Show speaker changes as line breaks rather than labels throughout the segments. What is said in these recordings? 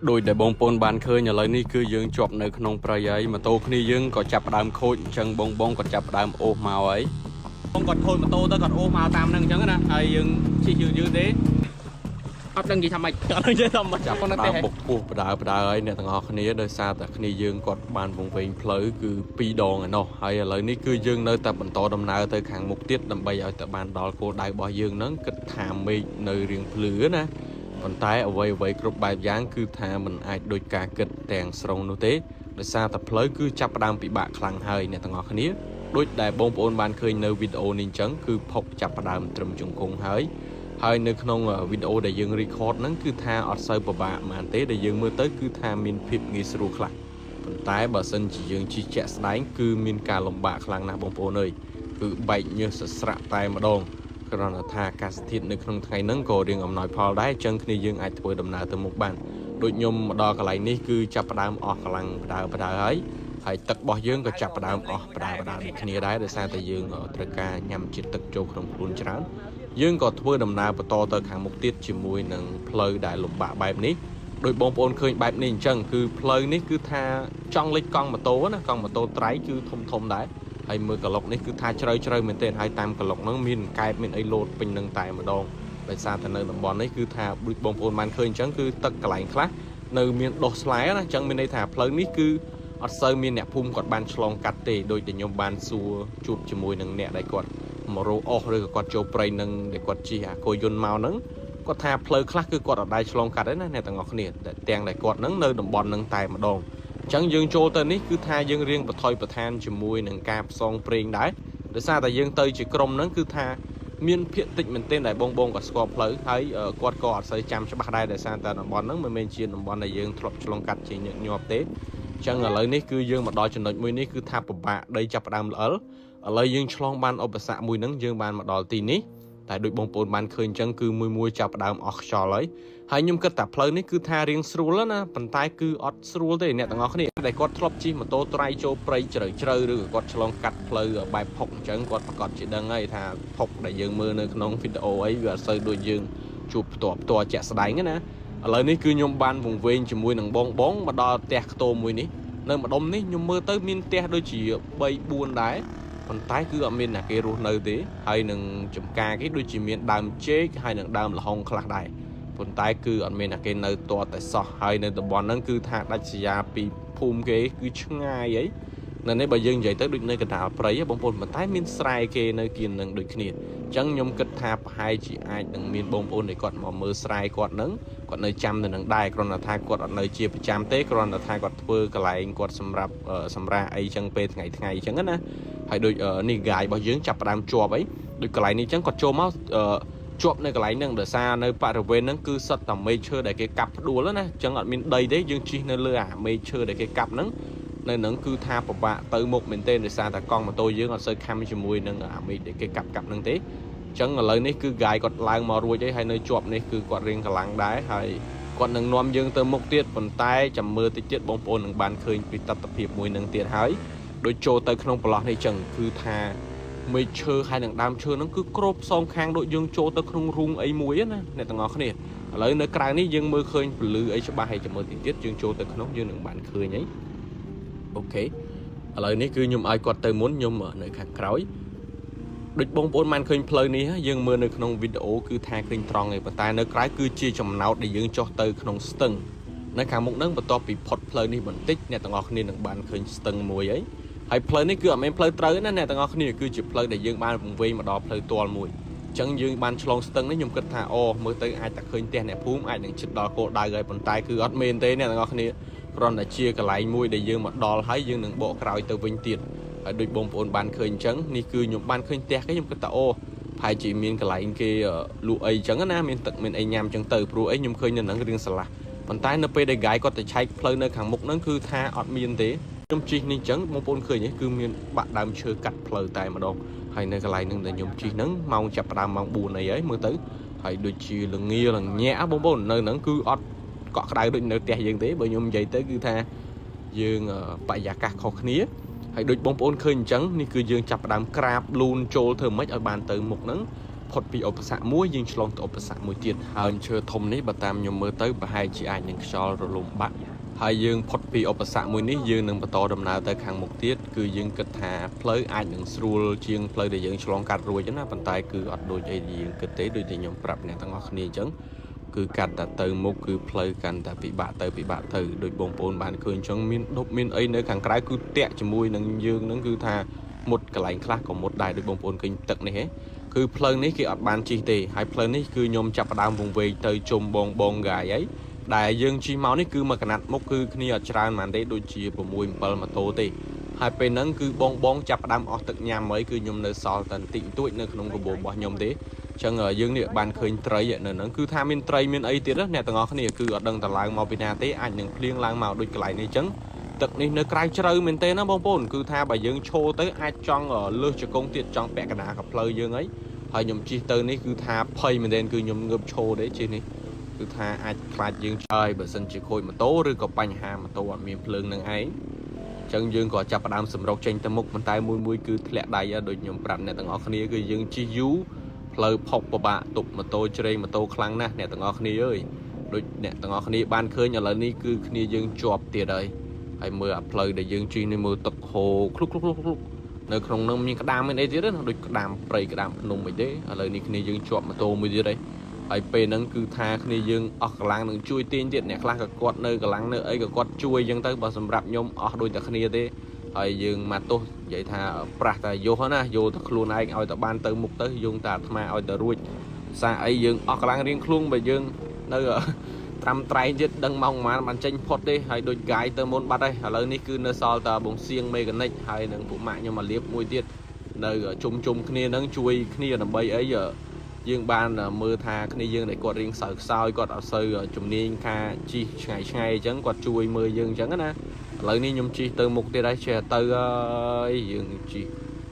โดยแต่บงปนบานเคยอย่างไรนี่คือยังจบในขนมปลายใหญ่มาโตขึ้นยังก็จับดามโคตรจังบงก็จับดามโอมาไว้บงกดโคตรมาโตแต่กดโอมาตามนั่งจังนะไอ้ยังชี้ยืดเด้อัพดังกี่ทำไมอัพดังจะทำมาจับคนนั้นแต่บุกปูปลาไอ้เนี่ยต่างหากนี้โดยซาแต่คนนี้ยังกดบานวงเวียนเพลย์คือปีดองเนาะไอ้อะไรนี่คือยังในแต่บรรโตดำนาแต่ขังมุกเตี้ยดำใบเอาแต่บานดอลโกได้บ่อยยังนั้นกระถามไม่ในเรียงเพลือนะคนตายเอาไว้กรบใบยางคือทามันอาจโดยการเกิดแต่งสรงโนเต้โดยซาแต่เพลย์คือจับดามปีบะคลังเฮยเนี่ยต่างหากนี้โดยแต่บงปนบานเคยในวิดีโอนี้จังคือพกจับดามตรมจงคงเฮยហើយនៅក្នុងវីដេអូដែលយើង record ហ្នឹងគឺថាអត់សូវពិបាកហ្មងទេដែលយើងមើលទៅគឺថាមានភាពងាយស្រួលខ្លះប៉ុន្តែបើសិនជាយើងជិះជាក់ស្ដែងគឺមានការលំបាកខ្លាំងណាស់បងប្អូនអើយគឺបែកញើសសស្រាក់តែម្ដងគ្រាន់តែថាអាកាសធាតុនៅក្នុងថ្ងៃហ្នឹងក៏រៀងអំណោយផលដែរអញ្ចឹងគ្នាយើងអាចធ្វើដំណើរទៅមុខបានដូចខ្ញុំមកដល់កន្លែងនេះគឺចាប់ផ្ដើមអស់កម្លាំងបដើហើយទឹករបស់យើងក៏ចាប់ផ្ដើមអស់បដើដូចគ្នាដែរដោយសារតែយើងត្រូវការញ៉ាំជាតិទឹកចូលក្នុងខ្លួនច្រើនយើងក៏ធ្វើដំណើរបន្តទៅខាងមុខទៀតជាមួយនឹងផ្លូវដែលលំបាកបែបនេះដោយបងប្អូនឃើញបែបនេះអញ្ចឹងគឺផ្លូវនេះគឺថាចង់លេចកង់ម៉ូតូណាកង់ម៉ូតូត្រៃគឺធំដែរហើយមើលក្លុកនេះគឺថាជ្រៅមែនទែនហើយតាមក្លុកហ្នឹងមានកែបមានអីលោតពេញនឹងតែម្ដងដោយសារតែនៅតំបន់នេះគឺថាដូចបងប្អូនបានឃើញអញ្ចឹងគឺទឹកកន្លែងខ្លះនៅមានដុះស្លែណាអញ្ចឹងមានន័យថាផ្លូវនេះគឺអត់សូវមានអ្នកភូមិគាត់បានឆ្លងកាត់ទេដោយតែខ្ញុំបានសួរជួបជាមួយនឹងអ្នកដែលគាត់មករោអស់ឬក៏គាត់ចូលព្រៃនឹងដែលគាត់ជិះអាគោយន្តមកហ្នឹងគាត់ថាផ្លូវខ្លះគឺគាត់អត់ដែរឆ្លងកាត់ទេណាអ្នកទាំងអស់គ្នាទាំងដែលគាត់ហ្នឹងនៅតំបន់ហ្នឹងតែម្ដងអញ្ចឹងយើងចូលទៅនេះគឺថាយើងរៀងបថុយប្រឋានជាមួយនឹងការផ្សងព្រេងដែរដោយសារតែយើងទៅជាក្រុមហ្នឹងគឺថាមានភាគតិចមែនទែនដែលបងក៏ស្គាល់ផ្លូវហើយគាត់ក៏អត់សូវចាំច្បាស់ដែរដោយសារតែតំបន់ហ្នឹងមិនមែនជាតំបន់ដែលយើងធ្លាប់ឆ្លងកាត់ជាញឹកញាប់ទេអញ្ចឹងឥឡូវនេះគឺយើងមកដល់ចំណុចមួយនេះគឺថាពិបាកដីចាប់ផ្ដើមល្អិលឥឡូវយើងឆ្លងបានឧបសគ្គមួយហ្នឹងយើងបានមកដល់ទីនេះតែដូចបងប្អូនបានឃើញអញ្ចឹងគឺមួយចាប់ផ្ដើមអស់ខ្យល់ហើយខ្ញុំគិតថាផ្លូវនេះគឺថារៀងស្រួលណាប៉ុន្តែគឺអត់ស្រួលទេអ្នកទាំងអស់គ្នាដែលគាត់ធ្លាប់ជិះម៉ូតូត្រៃចូលព្រៃជ្រៅឬក៏គាត់ឆ្លងកាត់ផ្លូវបែបផុកអញ្ចឹងគាត់ប្រកាសជាដឹងហើយថាផុកដែលយើងមើលនៅក្នុងវីដេអូអីវាអត់សូវដូចយើងជួបផ្ទាល់ជាក់ស្ដែងណាឥឡូវនេះគឺខ្ញុំបានវង្វេងជាមួយនឹងបងមកដល់ផ្ទះខ្ទមមួយនេះនៅម្ដុំនេះខ្ញុំមើលទៅមានផ្ទះដូចជា3 4ដែរប៉ុន្តែគឺអត់មានអ្នកគេរស់នៅទេហើយនឹងចំការគេដូចជាមានដើមចេកហើយនឹងដើមល្ហុងខ្លះដែរប៉ុន្តែគឺអត់មានអ្នកគេនៅទាល់តែសោះហើយនៅតំបន់ហ្នឹងគឺថាដាច់ស្រយាលពីភូមិគេគឺឆ្ងាយហីនៅនេះបើយើងនិយាយទៅដូចនៅកណ្ដាលព្រៃបងប្អូនប៉ុន្តែមានស្រែគេនៅគៀននឹងដូចគ្នាអញ្ចឹងខ្ញុំគិតថាប្រហែលជាអាចនឹងមានបងប្អូនដែលគាត់មកមើលស្រែគាត់នឹងគាត់នៅចាំនៅនឹងដែរគ្រាន់តែថាគាត់អត់នៅជាប្រចាំទេគ្រាន់តែថាគាត់ធ្វើកន្លែងគាត់សម្រាប់សម្រាប់អីចឹងពេលថ្ងៃអញ្ចឹងណាហើយដូចនេះហ្គាយរបស់យើងចាប់ផ្ដើមជាប់អីដូចកន្លែងនេះអញ្ចឹងគាត់ចូលមកជាប់នៅកន្លែងហ្នឹងដោយសារនៅបរិវេណហ្នឹងគឺសុទ្ធតែមេឃឈើដែលគេកាប់ផ្ដួលណាអញ្ចឹងអត់មានដីទេយើងជិះនៅលើអាមេឃឈើដែលគេកាប់ហ្នឹងនៅហ្នឹងគឺថាពិបាកទៅមុខមែនទេដោយសារតែកង់ម៉ូតូយើងអត់សូវខំជាមួយនឹងអាមេឃដែលគេកាប់ហ្នឹងទេអញ្ចឹងឥឡូវនេះគឺហ្គាយគាត់ឡើងមករួចហើយនៅជាប់នេះគឺគាត់រៀងកម្លាំងដែរហើយគាត់នឹងនាំយើងទៅមុខទៀតប៉ុន្តែចាំមើលតិចទៀតបងប្អូននឹងបានឃើញពីទស្សនវិជ្ជាមួយនឹងទៀតហើយដូចចូលទៅក្នុងប្រឡោះនេះអញ្ចឹងគឺថាមេឃឈើហើយនឹងដើមឈើហ្នឹងគឺគ្របផ្សងខាងដូចយើងចូលទៅក្នុងរូងអីមួយណាអ្នកទាំងអស់គ្នាឥឡូវនៅក្រៅនេះយើងមើលឃើញពលឺអីច្បាស់ហើយចាំមើលតិចទៀតយើងចូលទៅក្នុងយើងនឹងបានឃើញអីអូខេឥឡូវនេះគឺខ្ញុំឲ្យគាត់ទៅមុនខ្ញុំនៅខាងក្រោយដូចបងប្អូនបានឃើញផ្លូវនេះយើងមើលនៅក្នុងវីដេអូគឺថាឃើញត្រង់ឯប៉ុន្តែនៅក្រៅគឺជាចំណោតដែលយើងចុះទៅក្នុងស្ទឹងនៅខាងមុខហ្នឹងបន្ទាប់ពីផុតផ្លូវនេះបន្តិចអ្នកទាំងអស់គ្នានឹងបានឃើញស្ទឹងមួយអីហើយផ្លូវនេះគឺអត់មែនផ្លូវត្រូវណាអ្នកទាំងអស់គ្នាគឺជាផ្លូវដែលយើងបានវង្វេងមកដល់ផ្លូវទាល់មួយអញ្ចឹងយើងបានឆ្លងស្ទឹងនេះខ្ញុំគិតថាអូមើលទៅអាចតែឃើញផ្ទះអ្នកភូមិអាចនឹងជិតដល់គោលដៅហើយប៉ុន្តែគឺអត់មែនទេអ្នកទាំងអស់គ្នាគ្រាន់តែជាកន្លែងមួយដែលយើងមកដល់ហើយយើងនឹងបកក្រោយទៅវិញទៀតហើយដូចបងប្អូនបានឃើញអញ្ចឹងនេះគឺខ្ញុំបានឃើញផ្ទះគេខ្ញុំគិតថាអូប្រហែលជាមានកន្លែងគេលក់អីអញ្ចឹងណាមានទឹកមានអីញ៉ាំអញ្ចឹងទៅព្រោះអីខ្ញុំឃើញនៅហ្នឹងរឿងស្រឡះប៉ុន្តែនៅពេលដែលហ្គាយគាត់ទៅឆែកផ្លូវនៅខាងមុខហ្នឹងគឺថាអត់មានទេខ្ញុំជិះនេះអញ្ចឹងបងប្អូនឃើញគឺមានបាក់ដើមឈើកាត់ផ្លូវតែម្ដងហើយនៅកន្លែងហ្នឹងដែលខ្ញុំជិះហ្នឹងម៉ោងចាប់ផ្ដើមម៉ោង 4 អីហើយមើលទៅហើយដូចជាល្ងាល្ញាក់បងប្អូននៅហ្នឹងគឺអត់កក់ក្ដៅដូចនៅផ្ទះយើងទេបើខ្ញុំនិយាយទៅគឺថាយើងបរិយាកាសខុសគ្នាហើយដូចបងប្អូនឃើញអញ្ចឹងនេះគឺយើងចាប់ផ្ដើមក្រាបលូនចូលធ្វើម៉េចឲ្យបានទៅមុខហ្នឹង ផុតពីឧបសគ្គមួយយើងឆ្លងទៅឧបសគ្គមួយទៀតហើយឈើធំនេះបើតាមខ្ញុំមើលទៅប្រហែលជាអាចនឹងខ្យល់រលំបាក់ហើយយើងផុតពីឧបសគ្គមួយនេះយើងនឹងបន្តដំណើរទៅខាងមុខទៀតគឺយើងគិតថាផ្លូវអាចនឹងស្រួលជាងផ្លូវដែលយើងឆ្លងកាត់រួចណាប៉ុន្តែគឺអត់ដូចអីយើងគិតទេដូចที่ខ្ញុំប្រាប់អ្នកទាំងអស់គ្នាអញ្ចឹងគឺកាត់តែទៅមុខគឺផ្លូវកាន់តែពិបាកទៅដូចបងប្អូនបានឃើញអញ្ចឹងមានដប់មានអីនៅខាងក្រៅគឺតាក់ជាមួយនឹងយើងហ្នឹងគឺថាមុតកន្លែងខ្លះក៏មុតដែរដូចបងប្អូនឃើញទឹកនេះហ៎គឺផ្លូវនេះគេអត់បានជិះទេហើយផ្លូវនេះគឺខ្ញុំចាប់ផ្ដើមវង្វេងទៅជុំបងកាយហើយដែលយើងជិះមកនេះគឺមកកណាត់មុខគឺគ្នាអត់ច្រើនហ្មងទេដូចជា6 7ម៉ូតូទេហើយពេលហ្នឹងគឺបងចាប់ផ្ដើមអស់ទឹកញ៉ាំហើយគឺខ្ញុំនៅសល់តែបន្តិចបន្តួចនៅក្នុងកាបូបរបស់ខ្ញុំទេអញ្ចឹងយើងនេះបានឃើញត្រីនៅហ្នឹងគឺថាមានត្រីមានអីទៀតណាអ្នកទាំងអស់គ្នាគឺអត់ដឹងតឡើងមកពីណាទេអាចនឹងភ្លៀងឡើងមកដូចកន្លែងនេះអញ្ចឹងទឹកនេះនៅក្រៅជ្រៅមែនទេណាបងប្អូនគឺថាបើយើងឈរទៅអាចចង់លើសជង្គង់ទៀតចង់ពាក់កណ្ដាលកផ្លូវយើងហើយខ្ញុំជិះទៅនេះគឺថាភ័យមែនទេគឺខ្ញុំងើបឈរទេជិះនេះគឺថាអាចខ្លាចយើងឆ្អើយបើសិនជាខូចម៉ូតូឬក៏បញ្ហាម៉ូតូអត់មានភ្លើងនឹងឯងអញ្ចឹងយើងក៏ចាប់ផ្ដើមសម្រុកចេញទៅមុខប៉ុន្តែមួយគឺធ្លាក់ដៃដូចខ្ញុំប្រាប់អ្នកទាំងអស់គ្នាគឺយើងជិះយូរផ្លូវផុកពិបាកទប់ម៉ូតូជ្រេងម៉ូតូខ្លាំងណាស់អ្នកទាំងអស់គ្នាអើយដូចអ្នកទាំងអស់គ្នាបានឃើញឥឡូវនេះគឺគ្នាយើងជាប់ទៀតហើយមើលអាផ្លូវដែលយើងជិះនេះមើលទឹកហូរឃ្លុកនៅក្នុងនោះមានក្តាមមានអីទៀតណាដូចក្តាមព្រៃក្តាមភ្នំអីទេឥឡូវនេះគ្នាយើងជាប់ម៉ូតូមួយទៀតហើយពេលហ្នឹងគឺថាគ្នាយើងអស់កម្លាំងនឹងជួយទាញទៀតអ្នកខ្លះក៏គាត់នៅកម្លាំងនៅអីក៏គាត់ជួយអញ្ចឹងទៅបើសម្រាប់ខ្ញុំអស់ដូចតែគ្នាទេហើយយើងមកទោះនិយាយថាប្រាស់តែយកណាយកតែខ្លួនឯងឲ្យតែបានទៅមុខទៅយើងតែអាត្មាឲ្យតែរួចសារអីយើងអស់កម្លាំងរៀងខ្លួនបើយើងនៅត្រាំត្រែងទៀតដឹងម៉ោងប៉ុន្មានបានចេញផុតទេហើយដូចកាយទៅមុនបាត់ហើយឥឡូវនេះគឺនៅសល់តែបងសៀងមេកានិកហើយនឹងពួកម៉ាក់ខ្ញុំមកលាបមួយទៀតនៅជុំគ្នានឹងជួយគ្នាដើម្បីអីយើងបានមើលថាគ្នាយើងដែលគាត់រៀងសើខ្សោយគាត់អត់សូវជំនាញការជិះឆ្ងាយអញ្ចឹងគាត់ជួយមើលយើងអញ្ចឹងណាឥឡូវនេះខ្ញុំជិះទៅមុខទៀតហើយចេះទៅយើងជិះ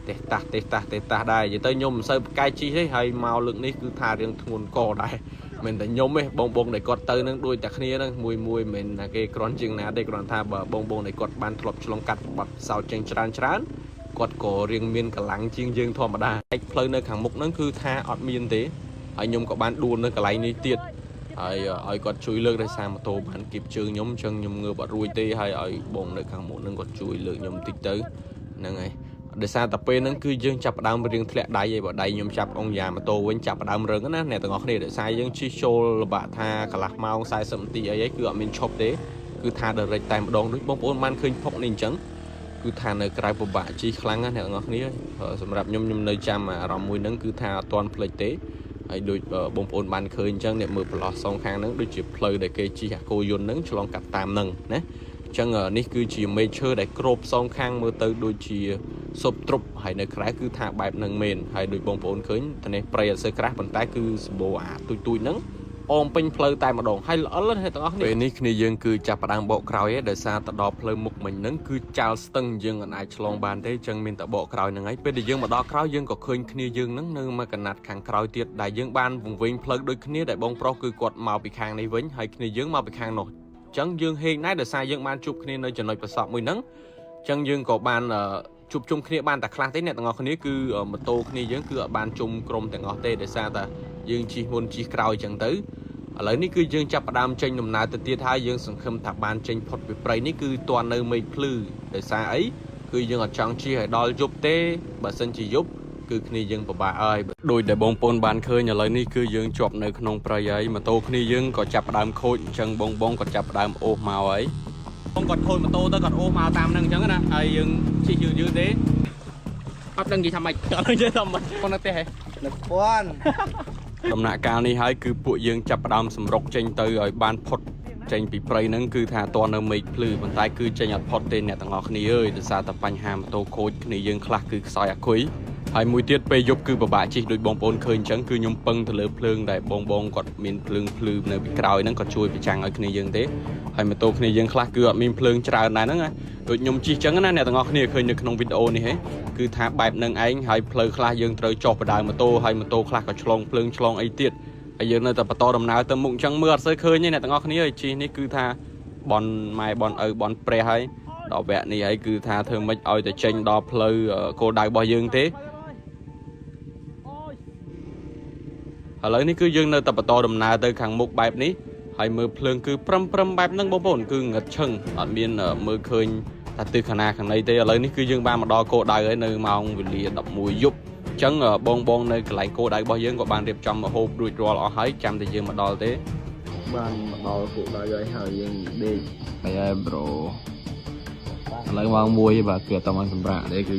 ទេតាស់ដែរនិយាយទៅខ្ញុំមិនសូវប្រកែកជិះទេហើយមកលើកនេះគឺថារៀងធ្ងន់កដែរមិនតែខ្ញុំទេបងដែលគាត់ទៅនឹងដូចតែគ្នាហ្នឹងមួយមិនថាគេគ្រាន់ជាងណាទេគ្រាន់ថាបើបងដែលគាត់បានធ្លាប់ឆ្លងកាត់បាត់សោតចេញច្រើនគាត់ក៏រៀងមានកម្លាំងជាងយើងធម្មតាផ្លូវនៅខាងមុខហ្នឹងគឺថាអត់មានទេហើយខ្ញុំក៏បានដួលនៅកន្លែងនេះទៀតហើយឲ្យគាត់ជួយលើកដោយសារម៉ូតូបានគៀបជើងខ្ញុំអញ្ចឹងខ្ញុំងើបអត់រួចទេហើយឲ្យបងនៅខាងមុខហ្នឹងគាត់ជួយលើកខ្ញុំតិចទៅហ្នឹងហើយដោយសារតែពេលហ្នឹងគឺយើងចាប់ផ្ដើមរៀងធ្លាក់ដៃឯងបើដៃខ្ញុំចាប់អង្គយ៉ាម៉ូតូវិញចាប់ផ្ដើមរឹងណាអ្នកទាំងអស់គ្នាដោយសារយើងជិះចូលលំបាកថាកន្លះម៉ោង40នាទីអីគឺអត់មានឈប់ទេគឺថា direct តែម្ដងដូចបងប្អូនបានឃើញផុកនេះអញ្ចឹងគឺថានៅក្រៅពិបាកជិះខ្លាំងណាស់អ្នកទាំងអស់គ្នាសម្រាប់ខ្ញុំនៅចាំអារម្មណ៍មួយហ្នឹងគឺថាអត់ទាន់ភ្លេចទេហើយដូចបងប្អូនបានឃើញអញ្ចឹងអ្នកមើលប្រឡោះសងខាងហ្នឹងដូចជាផ្លូវដែលគេជិះអាគោយន្តហ្នឹងឆ្លងកាត់តាមហ្នឹងណាអញ្ចឹងនេះគឺជាមេឃឈើដែលគ្របសងខាងមើលទៅដូចជាសុបទ្រុបហើយនៅក្រៅគឺថាបែបហ្នឹងមែនហើយដូចបងប្អូនឃើញតែនេះព្រៃអត់សូវក្រាស់ប៉ុន្តែគឺសម្បូរអាទូចហ្នឹងអមពេញផ្លូវតែម្ដងហើយល្អិលទាំងអស់គ្នាពេលនេះគ្នាយើងគឺចាប់ផ្ដើមបកក្រោយឯងដោយសារទៅដល់ផ្លូវមុខមិញហ្នឹងគឺចាល់ស្ទឹងយើងអាចឆ្លងបានទេអញ្ចឹងមានតែបកក្រោយហ្នឹងហើយពេលដែលយើងមកដល់ក្រោយយើងក៏ឃើញគ្នាយើងហ្នឹងនៅមកកណាត់ខាងក្រោយទៀតដែលយើងបានវង្វេងផ្លូវដូចគ្នាដែលបងប្រុសគឺគាត់មកពីខាងនេះវិញហើយគ្នាយើងមកពីខាងនោះអញ្ចឹងយើងហេងដែរដោយសារយើងបានជួបគ្នានៅចំណុចប្រសពមួយហ្នឹងអញ្ចឹងយើងក៏បានជួបជុំគ្នាបានតែខ្លះទេអ្នកទាំងអស់គ្នាគឺម៉ូតូគ្នាយើងគឺអត់បានជុំក្រុមទាំងអស់ទេដោយសារតែយើងជិះមុនជិះក្រោយអញ្ចឹងទៅឥឡូវនេះគឺយើងចាប់ផ្ដើមចេញដំណើរទៅទៀតហើយយើងសង្ឃឹមថាបានចេញផុតពីព្រៃនេះគឺទាន់នៅមេឃភ្លឺដោយសារអីគឺយើងអត់ចង់ជិះឲ្យដល់យប់ទេបើសិនជាយប់គឺគ្នាយើងពិបាកហើយដោយដែលបងប្អូនបានឃើញឥឡូវនេះគឺយើងជាប់នៅក្នុងព្រៃហើយម៉ូតូគ្នាយើងក៏ចាប់ផ្ដើមខូចអញ្ចឹងបងក៏ចាប់ផ្ដើមអូសមកហើយបងគាត់ខូចម៉ូតូទៅគាត់អូសមកតាមហ្នឹងអញ្ចឹងណាហើយយើងជិះយឺតទេអត់ដឹងនិយាយថាម៉េចអត់ដឹងនិយាយថាម៉េចប៉ុន្តែទេហ៎នៅពាន់ដំណាក់កាលនេះហើយគឺពួកយើងចាប់ផ្ដើមសម្រុកចេញទៅឲ្យបានផុតចេញពីព្រៃហ្នឹងគឺថាតនៅមេឃភ្លឺប៉ុន្តែគឺចេញអត់ផុតទេអ្នកទាំងអស់គ្នាអើយដោយសារតែបញ្ហាម៉ូតូខូចគ្នាយើងខ្លះគឺខ្សោយអាគុយហើយមួយទៀតពេលយប់គឺពិបាកជិះដូចបងប្អូនឃើញអញ្ចឹងគឺខ្ញុំពឹងទៅលើភ្លើងដែលបងគាត់មានភ្លើងភ្លឺនៅពីក្រោយហ្នឹងគាត់ជួយប្រចាំងឲ្យគ្នាយើងទេហើយម៉ូតូគ្នាយើងខ្លះគឺអត់មានភ្លើងច្រើនដែរហ្នឹងដូចខ្ញុំជិះអញ្ចឹងណាអ្នកទាំងអស់គ្នាឃើញនៅក្នុងវីដេអូនេះហ៎គឺថាបែបហ្នឹងឯងហើយផ្លូវខ្លះយើងត្រូវចុះបដើម៉ូតូហើយម៉ូតូខ្លះក៏ឆ្លងភ្លើងឆ្លងអីទៀតហើយយើងនៅតែបន្តដំណើរទៅមុខអញ្ចឹងមើលអត់សូវឃើញទេអ្នកទាំងអស់គ្នាជិះនេះគឺថាបនម៉ែបនឪបនព្រះហើយដល់វគ្គនេះហើយគឺថាធ្វើម៉េចឲ្យតែចេញដល់ផ្លូវគោលដៅរបស់យើងទេ ឥឡូវនេះគឺយើងនៅតែបន្តដំណើរទៅខាងមុខបែបនេះហើយមើលភ្លើងគឺព្រឹមបែបហ្នឹងបងប្អូនគឺងឹតឈឹងអត់មានមើលឃើញថាទិសខាងណាខាងណីទេឥឡូវនេះគឺយើងបានមកដល់គោលដៅហើយនៅម៉ោងវេលា 11 យប់អញ្ចឹងបងនៅកន្លែងគោលដៅរបស់យើងក៏បានរៀបចំមកហូបរួចរាល់អស់ហើយចាំតែយើងមកដល់ទេបានមកដល់គោលដៅហើយយើងដេកហើយប្រូឥឡូវម៉ោង 1 បាទគឺអត់តាមសម្រាប់ទេគឺ